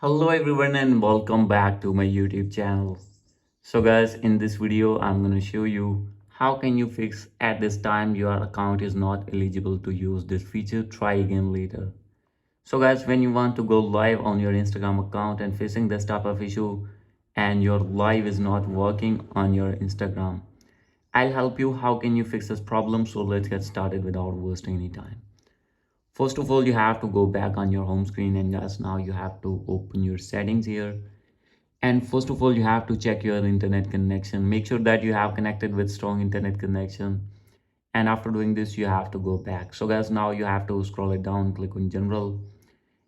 Hello everyone and welcome back to my YouTube channel. So guys, in this video I'm going to show you how can you fix at this time your account is not eligible to use this feature. Try again later. So guys, when you want to go live on your Instagram account and facing this type of issue and your live is not working on your Instagram, I'll help you how can you fix this problem. So let's get started without wasting any time. First of all, you have to go back on your home screen, and guys, now you have to open your settings here. And first of all, you have to check your internet connection. Make sure that you have connected with strong internet connection. And after doing this, you have to go back. So guys, now you have to scroll it down, click on general.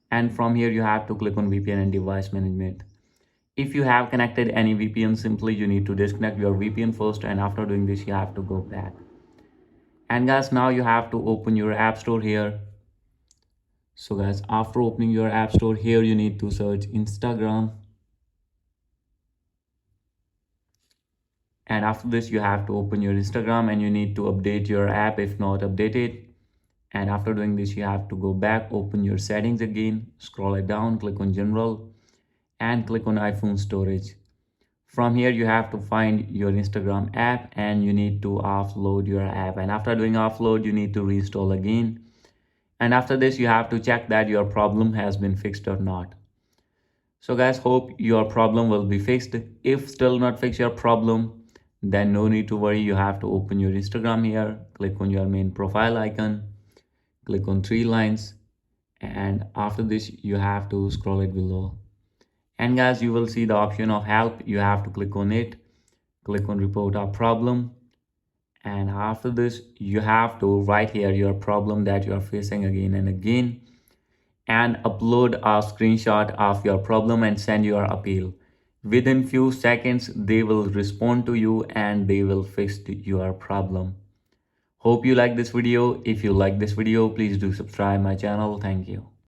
And from here, you have to click on VPN and device management. If you have connected any VPN, simply you need to disconnect your VPN first. And after doing this, you have to go back. And guys, now you have to open your app store here. So guys, after opening your app store here, you need to search Instagram. And after this, you have to open your Instagram and you need to update your app if not updated. And after doing this, you have to go back, open your settings again, scroll it down, click on general and click on iPhone storage. From here, you have to find your Instagram app and you need to offload your app. And after doing offload, you need to reinstall again. And after this, you have to check that your problem has been fixed or not. So guys, hope your problem will be fixed. If still not fix your problem, then no need to worry. You have to open your Instagram here, click on your main profile icon, click on three lines. And after this, you have to scroll it below. And guys, you will see the option of help. You have to click on it, click on report our problem. And after this, you have to write here your problem that you are facing again and again and upload a screenshot of your problem and send your appeal. Within few seconds, they will respond to you and they will fix your problem. Hope you like this video. If you like this video, please do subscribe my channel. Thank you.